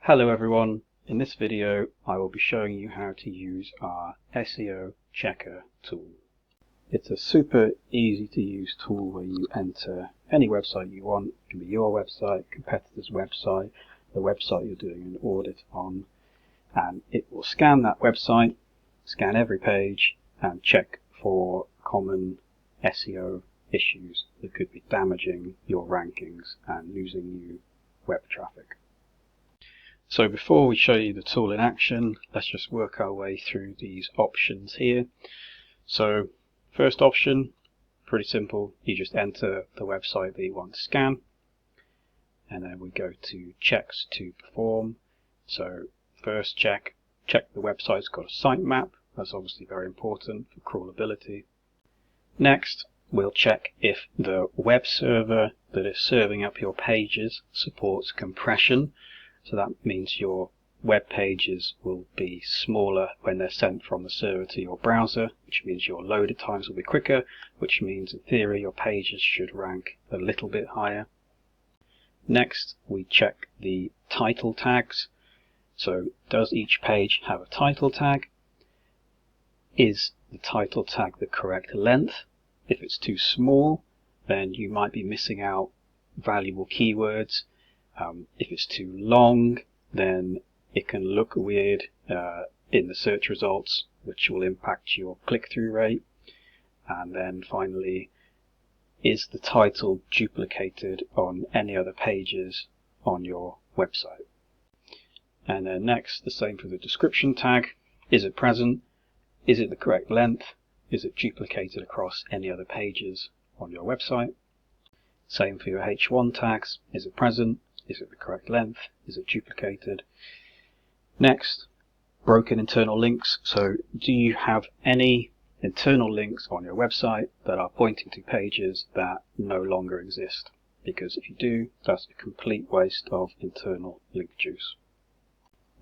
Hello everyone, in this video I will be showing you how to use our SEO checker tool. It's a super easy to use tool where you enter any website you want. It can be your website, competitor's website, the website you're doing an audit on, and it will scan that website, scan every page and check for common SEO issues that could be damaging your rankings and losing you web traffic. So before we show you the tool in action, let's just work our way through these options here. So first option, pretty simple, you just enter the website that you want to scan, and then we go to checks to perform. So first check the website's got a sitemap. That's obviously very important for crawlability. Next, we'll check if the web server that is serving up your pages supports compression. So that means your web pages will be smaller when they're sent from the server to your browser, which means your loaded times will be quicker, which means in theory your pages should rank a little bit higher. Next, we check the title tags. So does each page have a title tag? Is the title tag the correct length? If it's too small, then you might be missing out valuable keywords. If it's too long, then it can look weird in the search results, which will impact your click-through rate. And then finally, is the title duplicated on any other pages on your website? And then next, the same for the description tag. Is it present? Is it the correct length? Is it duplicated across any other pages on your website? Same for your H1 tags. Is it present? Is it the correct length? Is it duplicated? Next, broken internal links. So do you have any internal links on your website that are pointing to pages that no longer exist? Because if you do, that's a complete waste of internal link juice.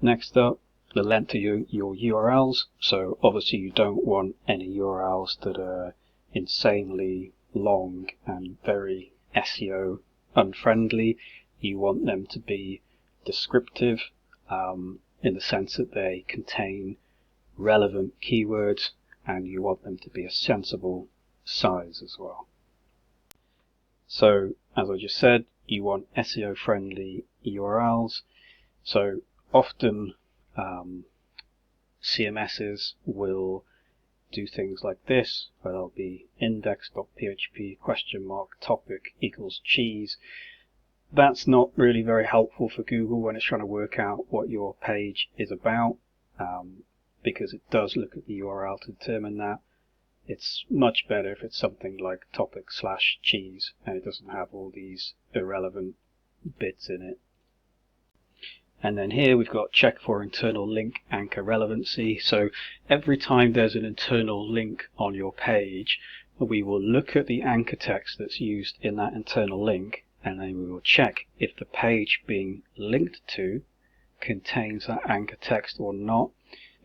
Next up, the length of your URLs. So obviously you don't want any URLs that are insanely long and very SEO unfriendly. You want them to be descriptive in the sense that they contain relevant keywords, and you want them to be a sensible size as well. So as I just said, you want SEO friendly URLs. So often CMSs will do things like this, where there'll be index.php topic equals cheese. That's not really very helpful for Google when it's trying to work out what your page is about, because it does look at the URL to determine that. It's much better if it's something like topic/cheese and it doesn't have all these irrelevant bits in it. And then here we've got check for internal link anchor relevancy. So every time there's an internal link on your page, we will look at the anchor text that's used in that internal link, and then we will check if the page being linked to contains that anchor text or not,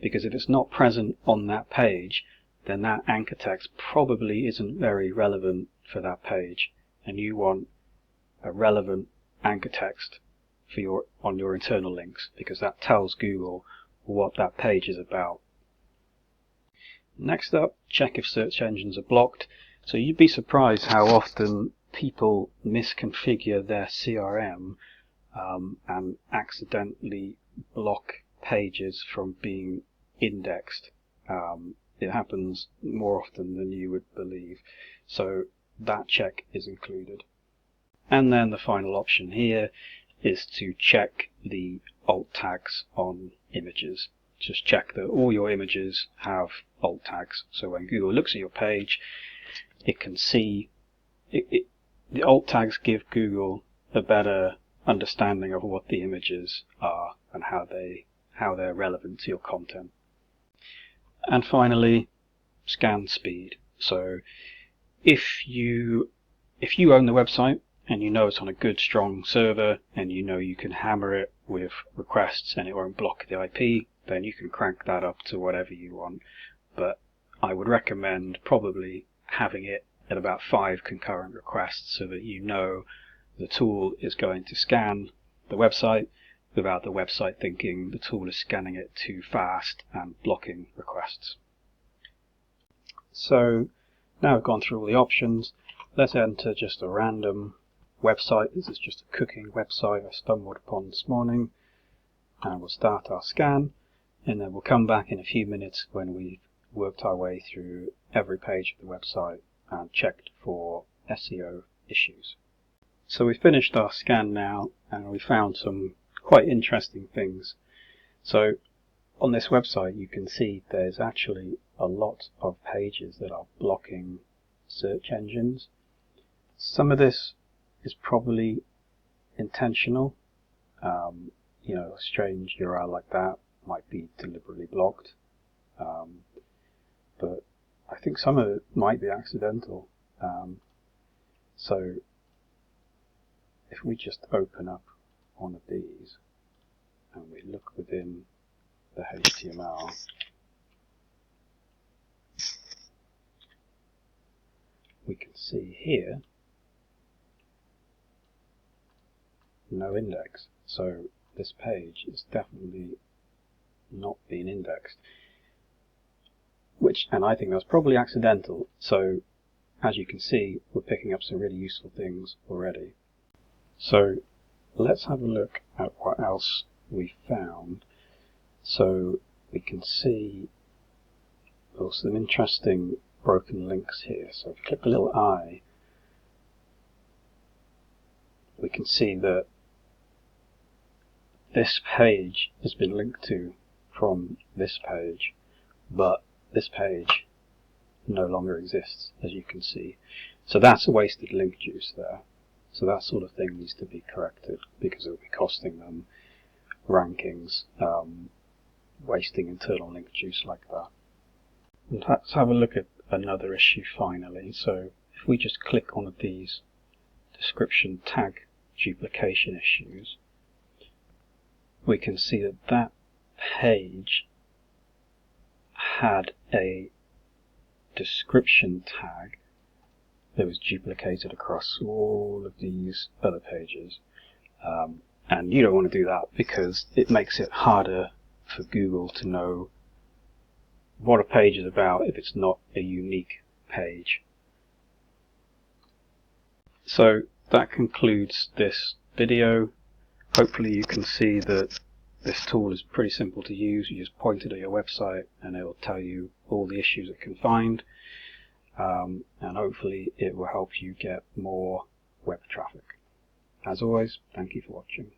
because if it's not present on that page, then that anchor text probably isn't very relevant for that page, and you want a relevant anchor text for on your internal links, because that tells Google what that page is about. Next up, check if search engines are blocked. So you'd be surprised how often people misconfigure their CRM and accidentally block pages from being indexed. It happens more often than you would believe, so that check is included. And then the final option here is to check the alt tags on images. Just check that all your images have alt tags, so when Google looks at your page, it can see the alt tags give Google a better understanding of what the images are and how they're relevant to your content. And finally, scan speed. So if you own the website and you know it's on a good strong server and you know you can hammer it with requests and it won't block the IP, then you can crank that up to whatever you want. But I would recommend probably having it at about 5 concurrent requests so that you know the tool is going to scan the website, without the website thinking the tool is scanning it too fast and blocking requests. So now I've gone through all the options. Let's enter just a random website. This is just a cooking website I stumbled upon this morning, and we'll start our scan, and then we'll come back in a few minutes when we've worked our way through every page of the website and checked for SEO issues. So we've finished our scan now, and we found some quite interesting things. So on this website you can see there's actually a lot of pages that are blocking search engines. Some of this is probably intentional. You know, a strange URL like that might be deliberately blocked, but I think some of it might be accidental. So if we just open up one of these and we look within the HTML, we can see here no index. So this page is definitely not being indexed, and I think that's probably accidental. So as you can see, we're picking up some really useful things already. So let's have a look at what else we found. So we can see there's some interesting broken links here. So if we click the little eye, we can see that this page has been linked to from this page, but this page no longer exists, as you can see. So that's a wasted link juice there. So that sort of thing needs to be corrected, because it will be costing them rankings, wasting internal link juice like that. And let's have a look at another issue finally. So if we just click one of these description tag duplication issues, we can see that that page had a description tag that was duplicated across all of these other pages, and you don't want to do that because it makes it harder for Google to know what a page is about if it's not a unique page. So that concludes this video. Hopefully you can see that this tool is pretty simple to use. You just point it at your website and it will tell you all the issues it can find, and hopefully it will help you get more web traffic. As always, thank you for watching.